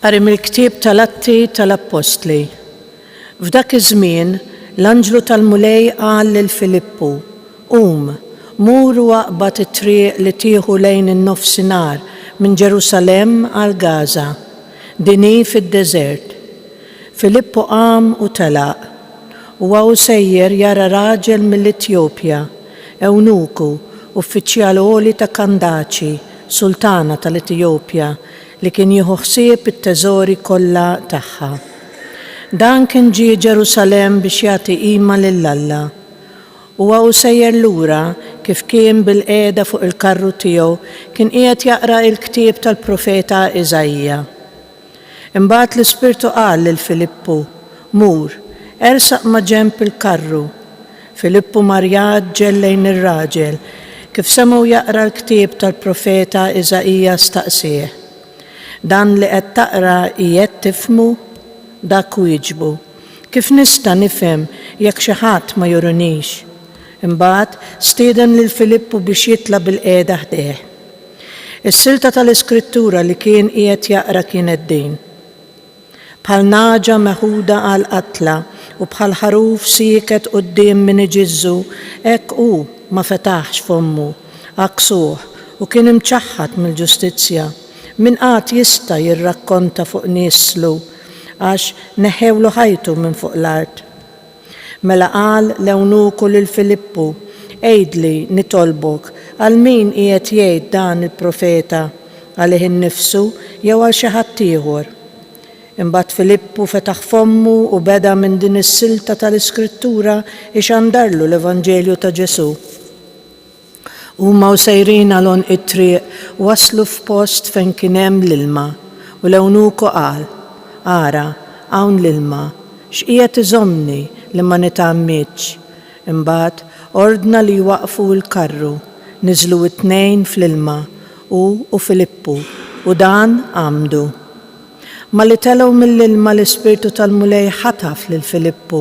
Qari mill-ktieb tal-Atti tal-Apostli. F'dak iż-żmien l-Anġlu tal-Mulej qal lil Filippu: mur waqbad it-triq li tieħu lejn in-nofsinhar minn Ġerusalemm għal Gaza, din hi fid-deżert. Filippu qam u telaq. Huwa sejjer jara raġel mill-Etjopja, Ewnuku, uffiċjal għoli ta' Kandaċi, sultana tal-Etjopja, li kien jieħu ħsieb it-teżori kollha tagħha. Dan kien ġie Ġerusalemm biex jagħti qima lill-Alla. Huwa sejjer lura kif kien bil-qiegħda fuq il-karru tiegħu kien qiegħed jaqra l-ktieb tal-profeta Iżajja. Imbagħad l-Ispirtu qal lil Filippu: mur, ersaq ma' ġenb il-karru. Filippu marjat ġellejn ir-raġel, kif semgħu jaqra l-ktieb tal-profeta Iżajja staqsih: dan li qed taqra qiegħed tifhmu? Dak wieġbu: kif nista' nifhem jekk xi ħadd ma jurunix? Imbagħad stieden lil Filippu biex jitla' bil-qiegħda ħdejh. Is-silta tal-Iskrittura li kien qiegħed jaqra kienet din: bħal naġa meħuda għal qatla u bħal ħaruf sieket quddiem min iġizzu, hekk hu ma fetaħx fommu, aqsuh u kien imċaħħad mill-ġustizzja. Min qatt jista' jirrakkonta fuq nieslu għax neħewlu ħajtu minn fuq l-art. Mela qal l-Ewnuku lil Filippu: ejdli nitolbok, għal min qiegħed jgħid dan il-profeta, għalih innifsu jew għal xi ħadd ieħor? Imbagħad Filippu fetaħ fommu u beda minn din is-silta tal-Iskrittura ixandarlu l-Evanġelju ta' Ġesu. Huma sejrin għalhom it-triq waslu f'post fejn kien hemm l-ilma u l-Ewnuku qal: ara, hawn l-ilma, x'qiegħed iżommni li ma nitgħammitx. Imbagħad ordna li waqfu l-karru, niżlu t-tnejn fl-ilma u Filippu, u dan għamdu. Ma li telgħu mill-ilma l-Ispirtu tal-Mulej ħataf lil Filippu.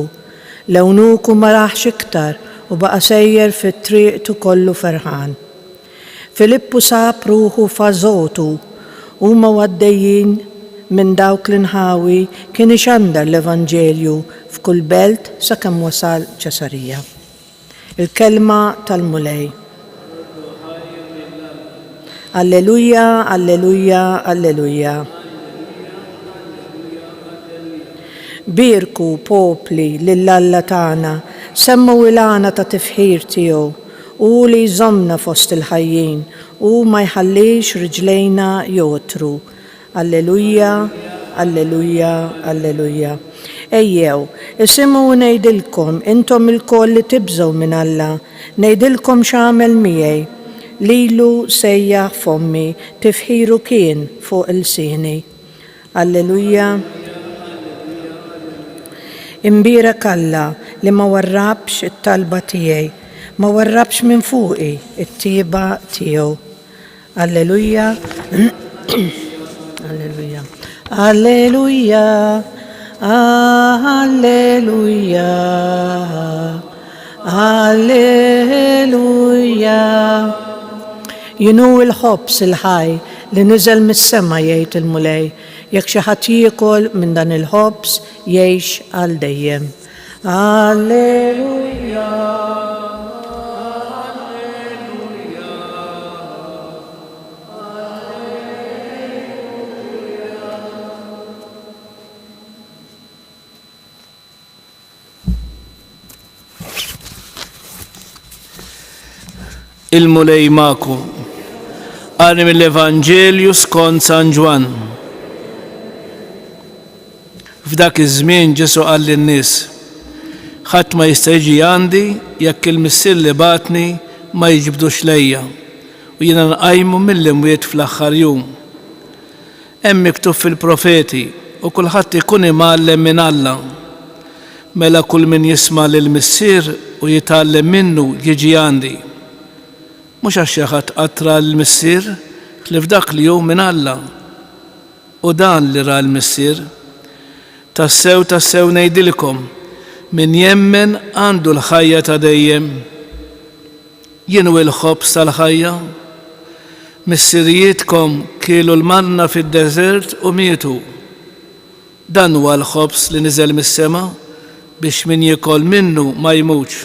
L-Ewnuku ma raħx iktar u baqa' sejjer fit-triq kollu ferħan. Filippu sab ruħu f'Ażotu, huma għaddejjin minn dawk l-inħawi kien ixandar l-Evanġelju f'kull belt sakemm wasal Ċesarija. Il-kelma tal-Mulej. Alleluja, alleluja, alleluja. Birku popli lill-Alla tagħna, semmu il-għana ta' tifħir tiegħu u li jżommna fost il-ħajjin u ma jħallix riġlejna jotru. Alleluja, alleluja, alleluja. Ejjew, isimgħu ngħidilkom intom il-koll li tibżgħu minn Alla, ngħidilkom x'għamel miegħi. Lilu sejjaħ fommi, tifħiru kien fuq il-sieni. Alleluja. Imbierek Alla li ma warrabx it-talba tiegħi, ma warrabx minn fuqi it-tieba tiegħu. Alleluja. Alleluja. Alleluja. Alleluja. Alleluja. Jinu il-ħobs il-ħaj li niżel mis-sema jgħid il-Mulej, jekk xi ħadd jiekol minn dan il-ħobs jgħix għal dejjem. Alleluja. Il-Mulej Maku. Għani mill-Evanġelju skont San Ġwan. F'dak iż-żmien Ġesu qal lin-nies: ħadd ma jista' jiġi għandi jekk il-missier li batni ma jiġbdux lejja u jiena nqajmu mill-imwiet fl-aħħar jum. Hemm miktub fil-profeti u kulħadd ikun imgħallem minn Alla. Mela kull min jisma' lill-missier u jitgħallem minnu jiġi għandi. Mhux għax xi ħadd qatra l-missier li f'dak li hu minn Alla. U dan li ra l-missier. Tassew ngħidilkom, min jemmen għandu l-ħajja ta' dejjem. Jien hu l-ħobs tal-ħajja. Missirijietkom kielu l-manna fid-deżert u mietu. Dan huwa l-ħobs li niżel mis-sema biex min jikol minnu ma jmutx.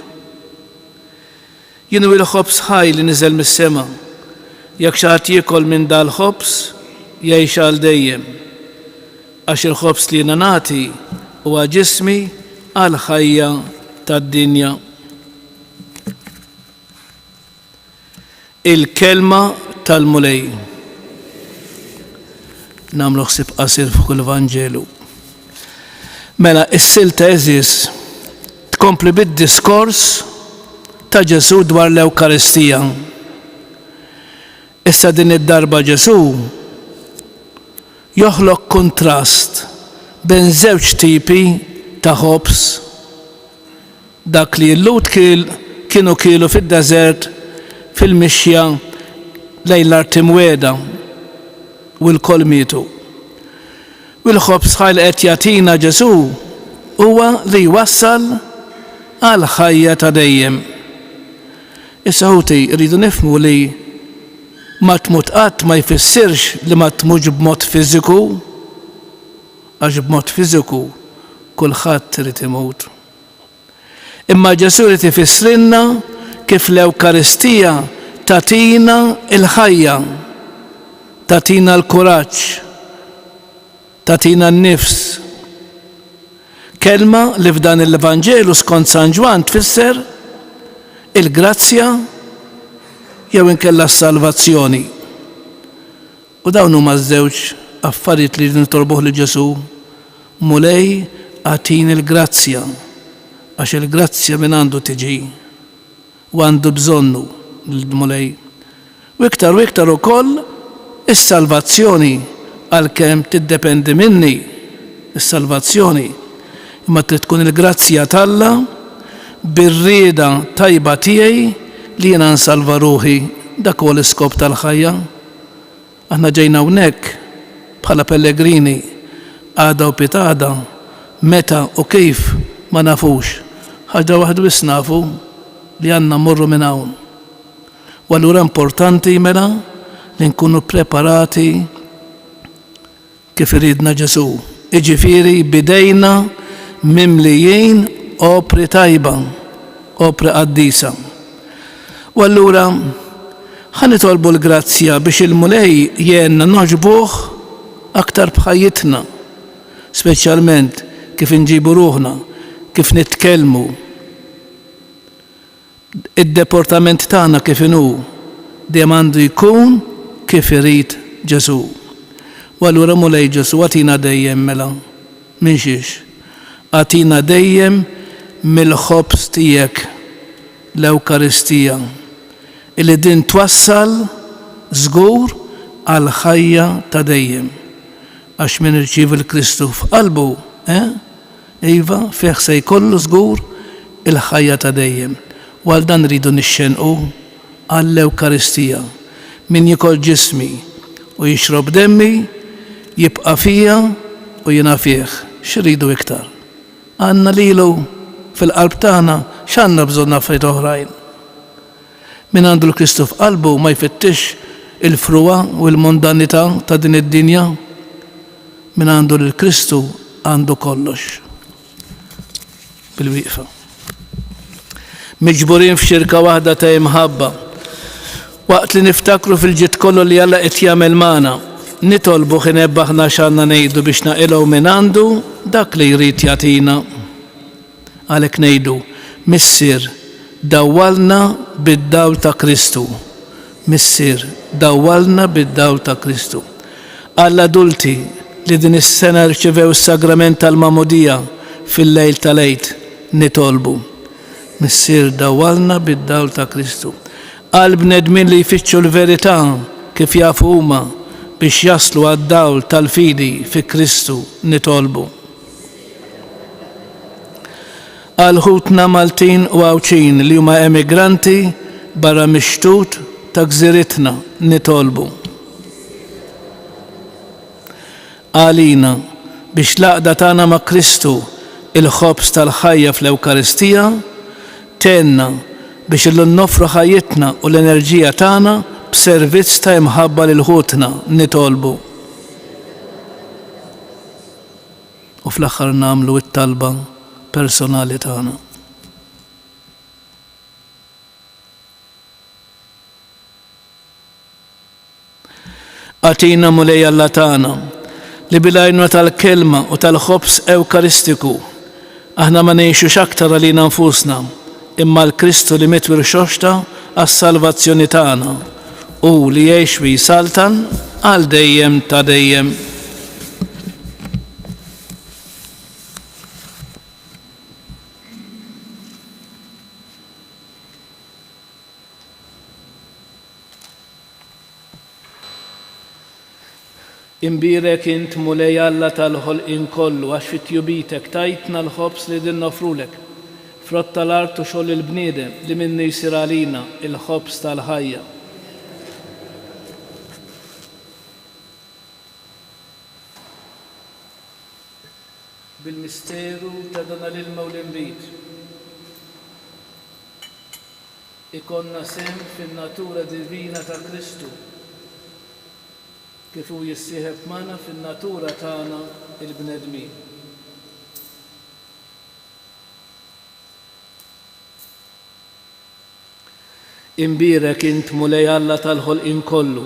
Jien hu l-ħobs ħaj li niżel mis-sema. Jekk xi ħadd jikol minn dal-ħobs jgħix għal dejjem. Għax il-ħobs li jiena nagħti huwa ġismi għal ħajja tad-dinja. Il-kelma tal-mulej. Nagħmlu ħsieb qasir fuq il-Vanġelu. Mela is-silta eżis tkompli bid-diskors ta' Ġesu dwar l-Ewkaristija. Issa din id-darba Ġesu joħloq kontrast bejn żewġ tipi ta' ħobs. Dak li l-lut kienu kielu fid-deżert fil-mixja lejn l-art imwiegħda u l-kol mietu. U l-ħobs ħaj li qed jagħtina Ġesu huwa li jwassal għal ħajja ta' dejjem. Issa ħuti rridu nifhmu li ma tmut qatt ma jfissirx li ma tmutx b'mod fiżiku, għax b'mod fiżiku kulħadd irid imut. Imma Ġesu irid ifissrilna kif l-Ewkaristija tagħtina l-ħajja, tagħtina l-kuraġġ, tagħtina n-nifs. Kelma li f'dan il-Evanġelu skont San Ġwan tfisser il-grazzja jew inkella s-salvazzjoni. U dawn huma żewġ affarijiet li nitolbuh li Ġesu. Mulej għatini l-grazzja, għax il-grazzja minn għandu tiġi u għandu bżonnu l-mulej. U iktar ukoll is-salvazzjoni għalkemm tiddependi minni is-salvazzjoni, imma trid tkun il-grazzja t'Alla bir-rieda tajba tiegħi li jiena nsalva ruħi. Dak huwa l-iskop tal-ħajja. Aħna ġejna hawnhekk bħala pellegrini għada u pitada, meta u kif ma nafux. Ħaġa waħda biss nafu li għandna mmorru minn hawn. U allura importanti mela li nkunu preparati kif iridna Ġesu. Jiġifieri bidejna mimlijin opri tajba, opri qaddisa. U allura ħanitolbu l-grazzja biex il-mulej jenna noġbuh aktar bħajjitna, speċjalment kif inġibu ruħna, kif nitkellmu. Id-deportament tagħna kif inhu dejjem għandu jkun kif irid Ġesu. U allura mulej Ġesu għatina dejjem mela minn xiex. Għatina dejjem mill-ħobs tiegħek l-Ewkaristija, illi din twassal żgur għal ħajja ta' dejjem. Għax min irċievi l-Kristu f'qalbu, iva fih se jkollu żgur il-ħajja ta' dejjem. U għal dan rridu nixxenqu għall-Ewkaristija. Min jikol ġismi u jixrob demmi jibqa' fija u jiena fih. X'ridu iktar? Għandna lilu fil-qalb tagħna x'għandna bżonn affarijiet oħrajn. Min għandu l-Kristu f'qalbu ma jfittix il-fruwa u l-mondanità ta' din id-dinja. Min għandu l-Kristu għandu kollox. Bil-wieqfa. Miġburin f'xirka waħda ta' imħabba. Waqt li niftakru fil-ġid kollu li Alla qed jagħmel magħna, nitolbu ħinebbaħna x'għandna ngħidu biex naqilgħu min għandu dak li jrid jagħtina. Għalhekk ngħidu, Missier, dawwalna bid-dawl ta' Kristu. Missier, dawwalna bid-dawl ta' Kristu. Għall-adulti li din is-sena rċevew is-sagrament tal-Mamudija fil-lejl tal-Eid nitolbu. Missier, dawwalna bid-dawl ta' Kristu. Għall-bnedmin li jfittxu l-verità kif jafu huma biex jaslu għad-dawl tal-fidi fi Kristu nitolbu. Għal-ħutna Maltin u Għawċin li huma emigranti barra mixtut ta' gżiritna nitolbu. Għalina biex laqda tagħna ma' Kristu il-ħobs tal-ħajja fl-Ewkaristija tenna biex illum nofru ħajjitna u l-enerġija tagħna b'servizz ta' imħabba lil ħutna nitolbu. u fl-aħħar nagħmlu t-talba personali tagħna. Għatina mulej Alla tagħna li bil-għajnuna tal-kelma u tal-ħobs Ewkaristiku aħna ma ngħixux aktar għalina nfusna imma l-Kristu li miet xoxta għas-salvazzjoni tagħna u li jgħix wi saltan għal dejjem ta' dejjem. Imbirek int mulej Alla tal-ħolqien kollu għax fit-tjubitek tajtna l-ħobs li din nofrulek. Frott tal-art u xogħol il-bniedem li minni jsir għalina il-ħobs tal-ħajja. Bil-misteru ta' dan l-ilma u l-imbit ikonna sem fin-natura divina ta' Kristu kif hu jissieħeb magħna fin-natura tagħna il-bnedmin. Imbirek int mulej Alla tal-ħolqien kollu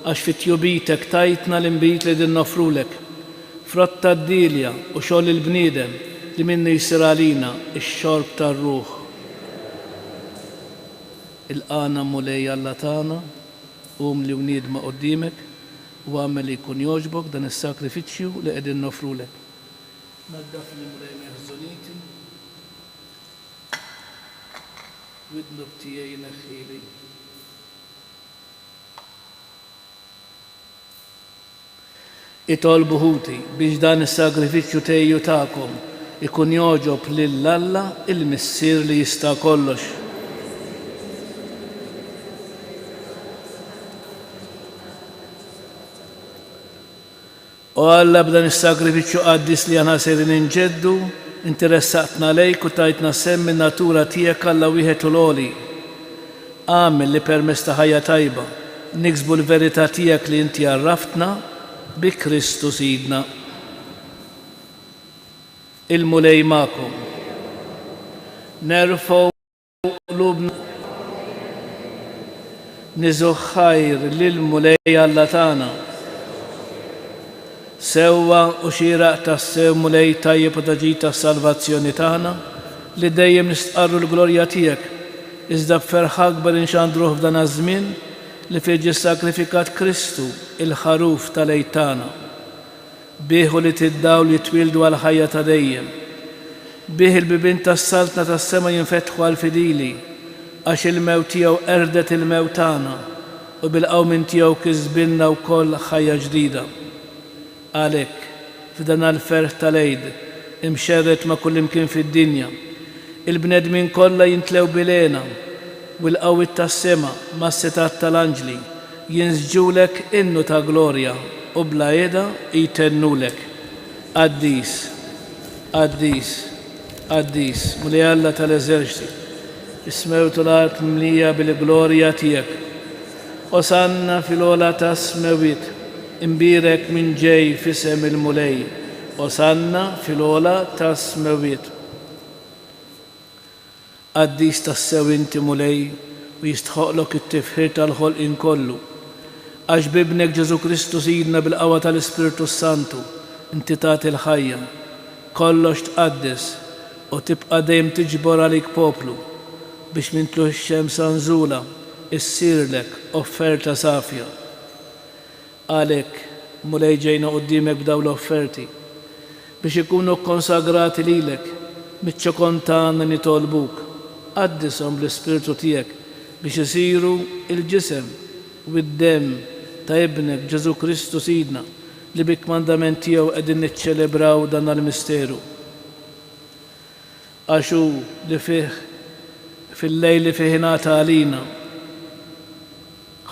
għax fit-tjubitek tajtna l-imbit li din nofrulek. Frott tad-dilja u xogħol il-bniedem li minni jsir għalina ix-xorb tar-ruħ. Il-qana mulej Alla tagħna li wniedma qudiemek u għamel li jkun jogħġbok dan is-sakrifiċċju li qegħdin nofrulek. Naddaf li mulej meħżuniti widnub tiegħi neħħili. Itolbu ħuti biex dan is-sagrifiċċju tejju tagħkom ikun jogħġob lil Alla il-Missier li jista' kollox. U Alla b'dan is-sagrifiċċju qaddis li aħna serin inġeddu, interessatna lejk u tajtna sem min-natura tiegħek Alla wieħed u l-għoli. Għamel li permezz ta' ħajja tajba niksbu l-verità tiegħek li inti għarraftna bi Kristu Sidna. Il-mulej magħkom. Nerfgħu qlubna niżgħu ħajr lill-mulej Alla tagħna. Sewwa u xieraq tas-sew mulej tajjeb u taġid tas-salvazzjoni tagħna li dejjem nistqarru l-glorja tiegħek iżda b'ferħ akbar inxandruh f'dan iż-żmien li fih ġie sagrifikat Kristu il-ħaruf tal-għid tagħna. Bih li tiddaw li twildu għal ħajja ta' dejjem. Bih il-bibien tas-saltna tas-sema jinfetħu għal fidili għax il-mewt tiegħu erdet il-mewt tagħna u bil-qawmin tiegħu kisbilna wkoll ħajja ġdida. Għalhekk f'dan għall-ferħ tal-għid imxerret ma' kull imkien fid-dinja, il-bnedmin kollha jintlew bilena u l-qawwiet tas-sema mas-setat tal-anġli jinsġulek innu ta' glorja u bla qiegħda jtennulek. Qaddis, qaddis, qaddis, mulej Alla tal-eżerċiti, is-smewtu l-art mimlija bil-glorja tiegħek. Osanna fil-għola tas-smewiet, imbirek minn ġej f'isem il-mulej, osanna fil-għola tas-smewiet. Qaddis tas-sew inti mulej u jistħoqlok it-tifħir tal-ħolqien kollu. Għax bibnek Ġesu Kristu Sidna bil-qawwa tal-Ispiritu Santu inti tagħti l-ħajja, kollox tqaddes u tibqa' dejjem tiġbor għalik poplu biex minn tluħ ix-xemsa nżula issirlek offerta safja. Għalhekk mulej ġejna quddiemek b'dawn l-offerti biex ikunu konsagrati lilek miċ-ċokon tagħna nitolbuk. Qaddishom bl-Ispiritu tiegħek biex isiru il-ġisem u d-demm ta' ibnek Ġesu Kristu Sidna li bik-mandament tiegħu qegħdin niċċelebraw dan il-misteru. Għax hu li fih fil-lejl li fih ingħata għalina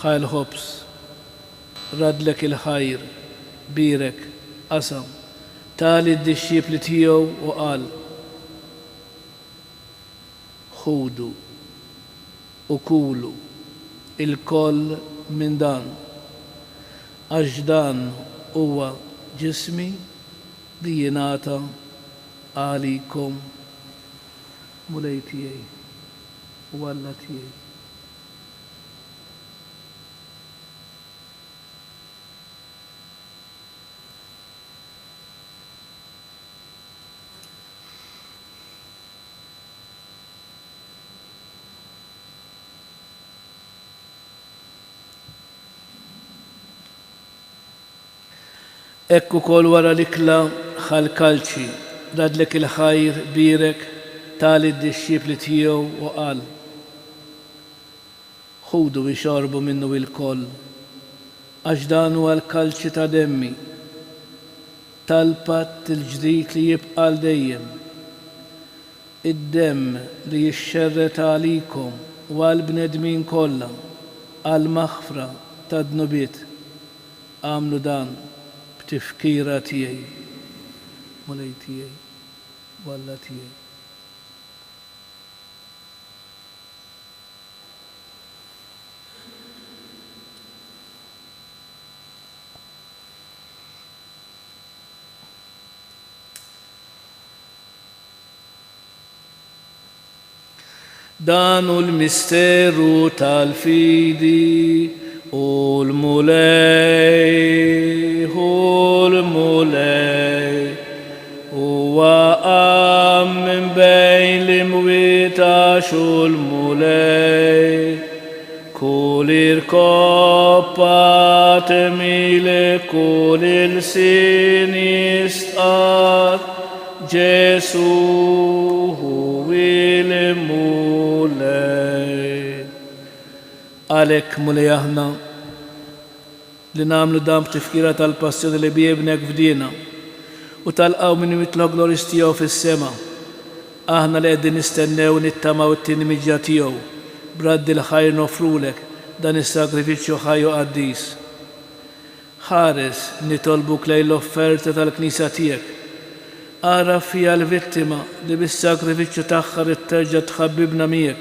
ħaj l-ħobs, radlek il-ħajr, birek, qasam, tali d-dixxiepli tiegħu u qal ħudu u kulu il-koll minn dan, għax dan huwa ġismi li jingħata għalikom mulej tiegħi u Alla tiegħi. Ekku kol wara l-ikla ħal-kalċi, radlek il-ħajr birek tali d-disċipli tiegħu u qal: ħudu ixorbu minnu il-koll, għax dan huwa l-kalċi ta' demmi, tal-patt il-ġdid li jibqa' l dejjem. Id-demm li jixxerret għalikom u għall-bnedmin kollha għall-maħfra tad-dnubiet. Għamlu dan tifkira tiegħi, mulej tiegħi u Alla tiegħi. Dan hu l-misteru tal-fidi u l-mulej huwa qam minn bejn l-imwiet għax hu l-mulej kull irkoppa temilek kull il-sin jistqar Ġesu hu il-mulej. Għalek mulej aħna li namlu dam tifkira tal-passjoni li biebnek f'dina u tal-qaw minn mitlog gloris tiegħu fis-sema. Aħna li qegħdin nistennew nittamaw it-tieni miġġa tiegħu braddi l-ħajr nofrulek dan is-sagrifiċċju ħajju qaddis. Ħares nitolbuk lejn l-offerta tal-Knisja tiegħek. Ara fija l-vittima li bis-sagrifiċċju tagħha terġa' tħabbibna miegħek.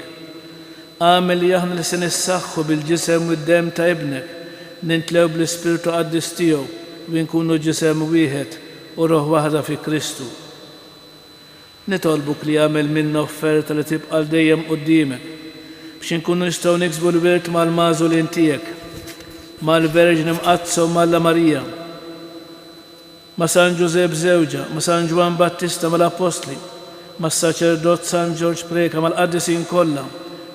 Għamel li aħna li se nissaħħu bil-ġisem u d-dem ta' ibnek, nintlew bl-Ispiritu qaddis tiegħu u nkunu ġisem wieħed u ruħ waħda fi Kristu. Nitolbuk li għamel minna offerta li tibqa' dejjem quddiemek biex nkunu nistgħu niksbu l-wirt mal-magħżulin tiegħek, mal-Verġni Mqazza u mal-Alla Marija, ma' San Ġusepp żewġa, ma' San Ġwan Battista mal-Apostli, mas-Saċerdot San Ġorġ Preka mal-qaddisin kollha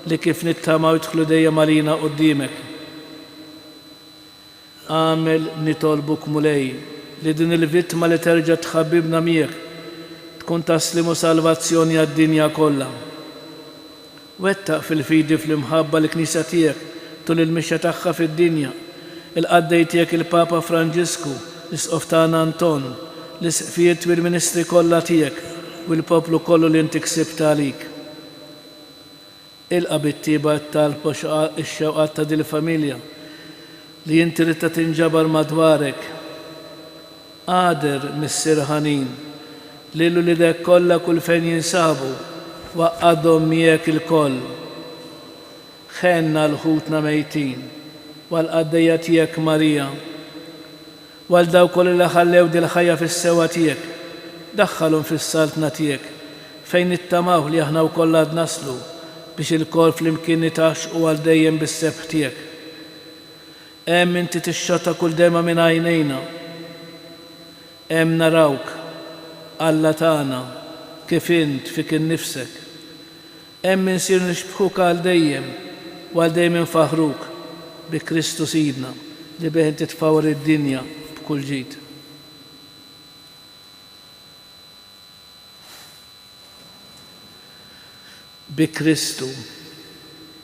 li kif nittamaw jidħlu dejjem għalina quddiemek. Għamel nitolbuk mulej li din il-vittma li terġa' tħabbibna miegħek tkun taslimu salvazzjoni għad-dinja kollha. Wettaq fil-fidi fl-imħabba l-Knisja tiegħek tul il-mixja tagħha fid-dinja, il-qaddej tiegħek il-Papa Franġisku, l-Isqof tagħna Anton, l-isqfijiet u l-ministri kollha tiegħek u l-poplu kollu li inti ksibt għalik. Ilqa bit-tieba talba x-xewqat ta' dil-familja li inti ridta tinġabar madwarek. Għader mis-Sir Ħanin lilu li dek kollha kull fejn jinsabu waqqadhom miegħek il-koll. Ħenna l-ħutna mejtin wal-qaddejja tiegħek Marija wal daw koll li ħallew dil-ħajja fis-sewa tiegħek, daħħalhom fis-saltna tiegħek fejn nittamaw li aħna wkoll għad naslu biex il-kol fl-imkien nitaxqu għal dejjem bis-sebħ tiegħek. Hemm inti tixxota kull dema minn għajnejna. Hemm narawk, Alla tagħna, kif int fik innifsek. Hemm insir nixbħuk għal dejjem u għal dejjem infaħruk bi Kristu Sidna li bih inti tfawar id-dinja b'kull ġid. Bi Kristu,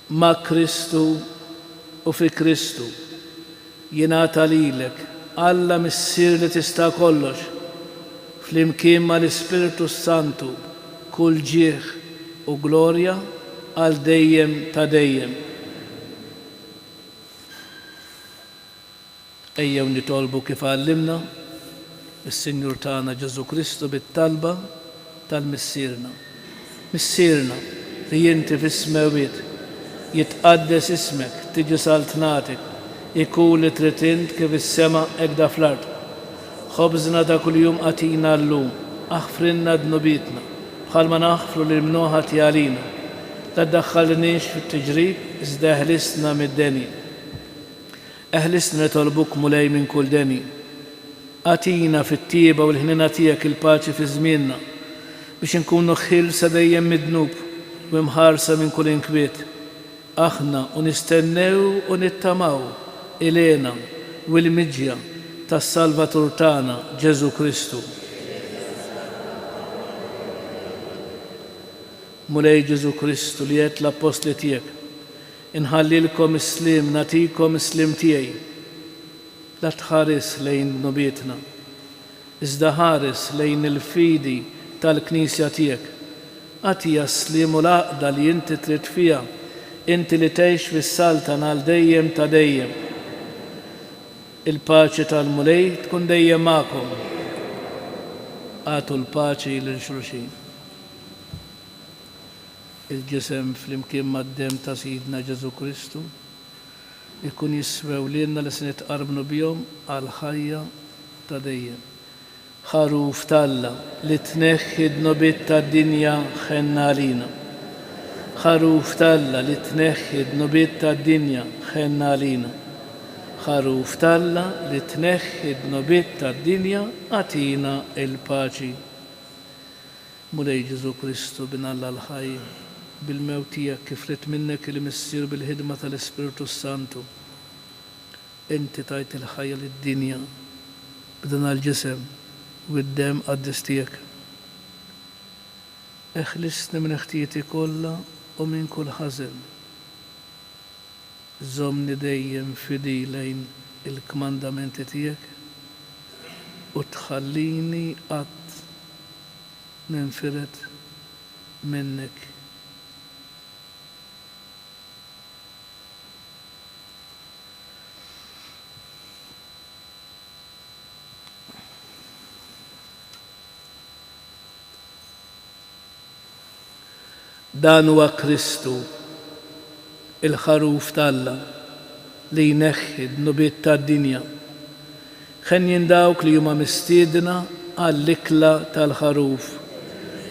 ma' Kristu u fi Kristu jingħata lilek Alla missier li tista' kollox fl-imkien ma' l-Ispiritu Santu kull ġieħ u glorja għal dejjem ta' dejjem. Ejjew nitolbu kif għallimna is-Sinjur tagħna Ġesu Kristu bit-talba tal-missierna. Missierna li inti fis-smawiet jitqaddes ismek, tiġi saltnatik, ikun li trid int kif is-sema hekk fl-ard. خبزنا تا كل يوم أتينا اللوم أغفرنا ذنوبيتنا بخال ما نغفر للمنوهة يالينا لا تدخلنيش في التجريب إذ أهلسنا من الدنيا أهلسنا طلبك مولاي من كل دني أتينا في التيبة والهنناتية كل باتش في زميننا باش نكونوا خلصة دايم من ذنوب ومهارسة من كل انكبيت أخنا ونستناو ونتماو إلينا والمجيا تالسالفاتور تانا جيزو كريستو مولاي جيزو كريستو ليت لابوستل تيك نهللكم سليم ناتيكم سلمتيي لا تخارس لين نبيتنا ازدهارس لين الفيدي تالكنيسيا تيك أتي سليم العقدة اللي انت تريد فيها انت اللي تعيش في السلطنة دايم تدايم الباچة تالمولاي تكون دايم معكم آتوا الباچة للشرشين الجسم في الامكان مقدم تا سيدنا جيزو كريستو يكون يسوى لنا لسنة أربنا بيوم على الحياة تدين خروف تالا لتنخد نبيت الدنيا خنا لينا خروف تالا لتنخد نبيت الدنيا خنا لينا خروف تالا لتنخد نبيت الدنيا أتينا الباچي مولاي جيزو كريستو بن الله الحي بالموتية كفرت منك المسير بالهدمة الاسبيرتو سانتو انت تايت الحياة للدنيا بدنا الجسم والدم قدستيك اخلصنا من اختيتي كلها ومن كل حزن زمني دايم فدي لين الكماندامنت تيك وتخليني منفرد منك دان وكريستو الخروف تالا لي ينخد نبيت الدنيا خن ينداوك ليوم مستيدنا اللكلة تالخروف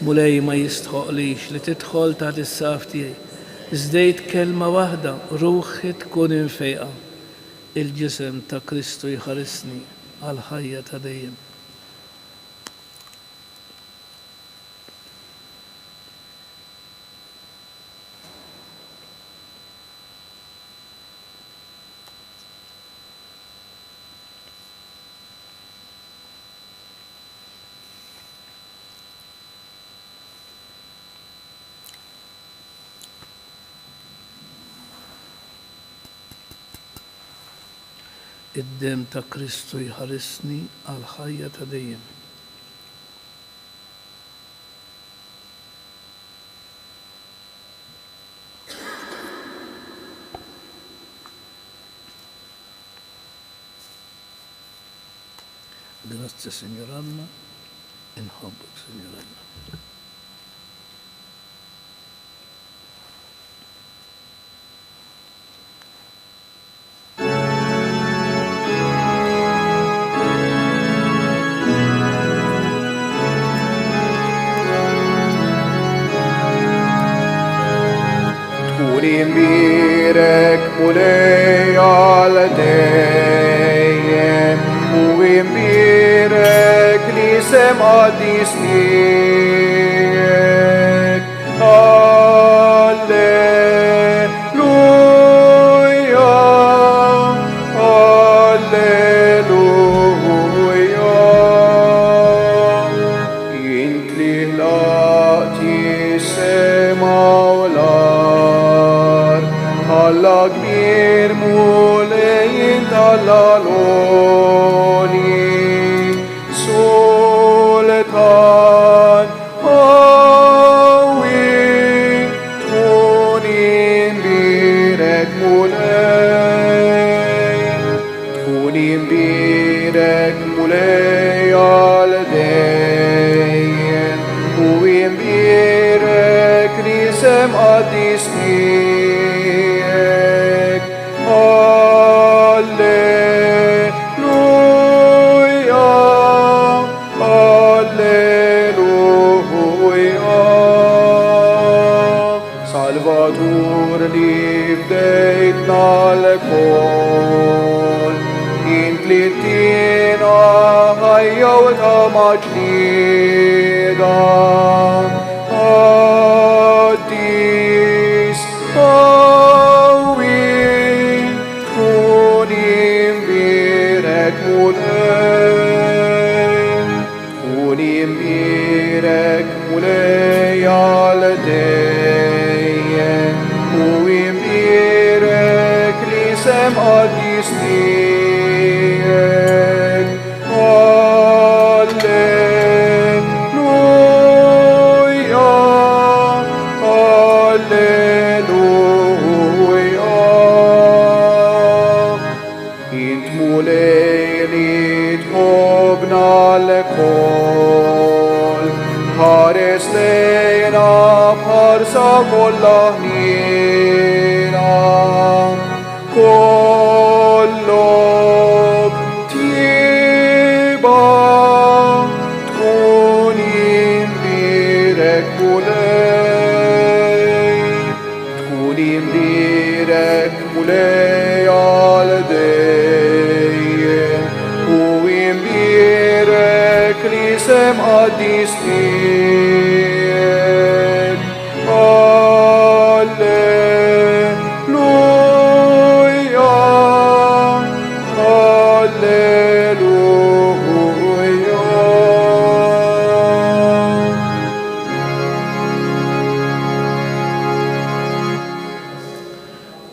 مولاي ما يستخقليش لتدخل تحت السافتي ازديت كلمة واحدة روخي تكون انفيقة الجسم تا كريستو يخرسني على الحياة تدين الدم تا كريستو يحرسني على الحياة تدين Grazie Signor Anna, in Hamburg Signor Anna. Imbirek mulei al deiem, imbirek lisem adisniek. Alleluia, alleluia. Intli lati semaular, alla kbir mulejn tal-aloni, sultan qawi, tkun imbirek mulej al dejjem, u imbirek lisem adisniek. Alleluia, alleluia. Intli lati semaular, alla kbir mulejn tal-aloni, sultan qawi, tkun imbirek mulej. Tkun imbirek mulej al dejjem, u imbirek lisem adisniek. Alleluia, alleluia. Intli lati semaular, alla kbir mulejn tal-aloni, sultan qawi, tkun imbirek mulej. Alleluia. الكل انت لتينا هيا وتمجديدا قديس قوي تكوني مبيرك مولاي تكوني مبيرك مولاي على دين ومبيرك لسم قديس ليك هللويا هللويا انت مولاي تحبنا الكل حارس لينا بحرسة كله نينا كلك تيبا تكوني مبيرك مولاي تكوني مبيرك مولاي على دين ومبيرك لسم قديس ليك هللويا هللويا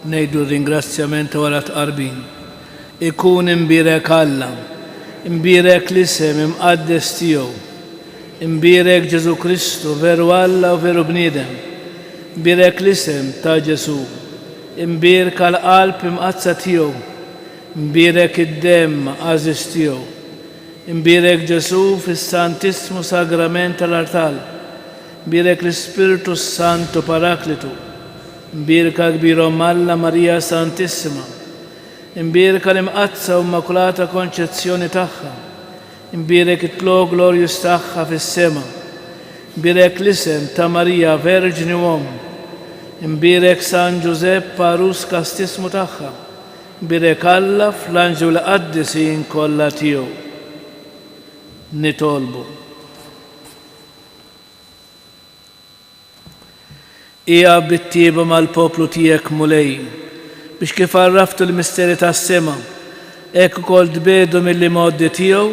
Nejdu ringrazzjament wara tqarbin. Ikun imbirek Alla, imbirek l-isem imqaddes tiegħu, imbirek Ġesu Kristu veru Alla u veru bniedem, imbirek l-isem ta' Ġesu, imbirek għal-qalb imqazza tiegħu, imbirek id-demm għażiż tiegħu, imbirek Ġesu fis-Santissimu Sagrament tal-Artal, imbirek l-Ispiritu Santu Paraklitu, imbirka kbirhom Alla Marija Santissima, imbirka l-imqazza u Immakulata Konċezzjoni tagħha, imbirek it-tlo glorjus tagħha fis-sema, imbirek l-isem ta' Marija Verġni Uomm, imbirek San Giuseppe Parus kastismu tagħha, imbirek Alla fl-anġu l-qaddisin kollha tiegħu. Nitolbu. Ija bittieba mal-poplu tiegħek mulej biex kif għarraftu l-misteri tas-sema, hekk ukoll tbedu mill-modi tiegħu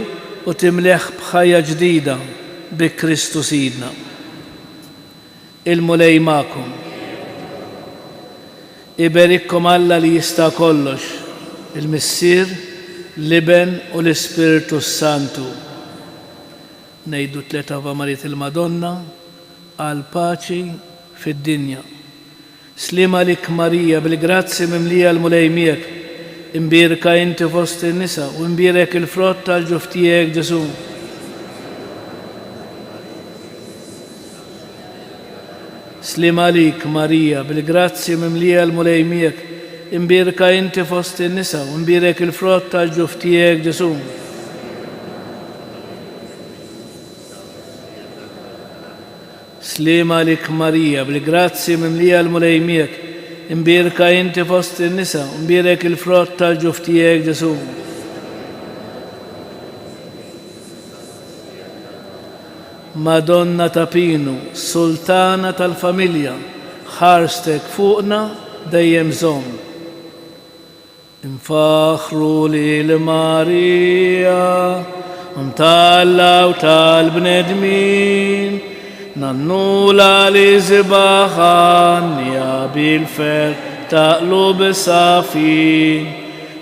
u timleħ b'ħajja ġdida bi Kristu Sidna. Il-mulej magħkom. Iberikkom Alla li jista' kollox, il-Missier, l-Iben u l-Ispiritu Santu. Ngħidu tliet Ava Marijiet il-Madonna għal paċi fid-dinja. Slima lik Marija bil-grazzi mimlija l-mulej miegħek, imbirka inti fost in-nisa u imbirek il-frott tal-ġuf tiegħek Ġesu. Slima lik Marija bil-grazzi mimlija l-mulej miegħek, imbirka inti fost in-nisa u imbirek il-frott tal-ġuf tiegħek Ġesu. Slima lik Marija, bil-grazzi mimlija l-mulej miegħek, imbirka inti fost in-nisa, imbirek il-frott tal-ġuf tiegħek Ġesu. Madonna ta' Pinu, Sultana tal-familja, ħarstek fuqna dejjem żomm. Infaħru lil Marija, mtallaw tal-bnedmin, nannula li zibaħanja bil-fer taqlub safi.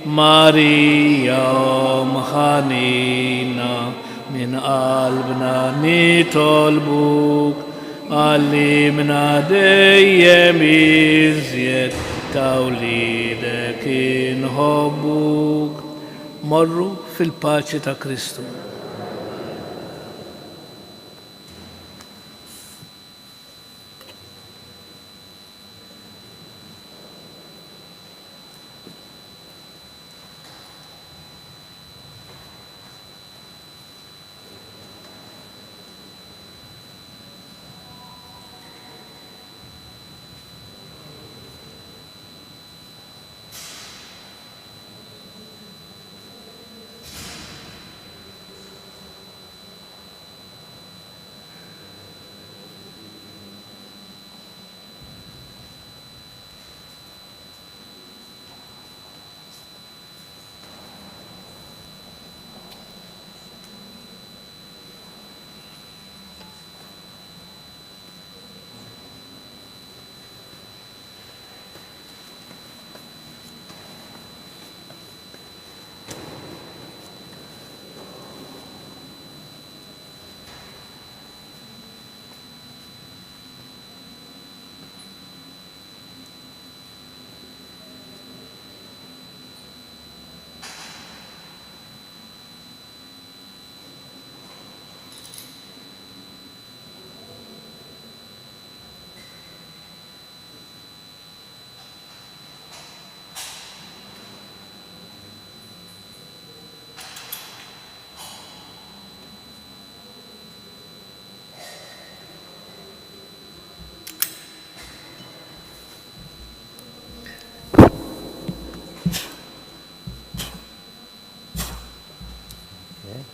Marija mħanina min qalbna nitolbuk, għallimna dejjem iżjed tawlidek inħobbuk. Morru fil-paċi ta' Kristu. Okay.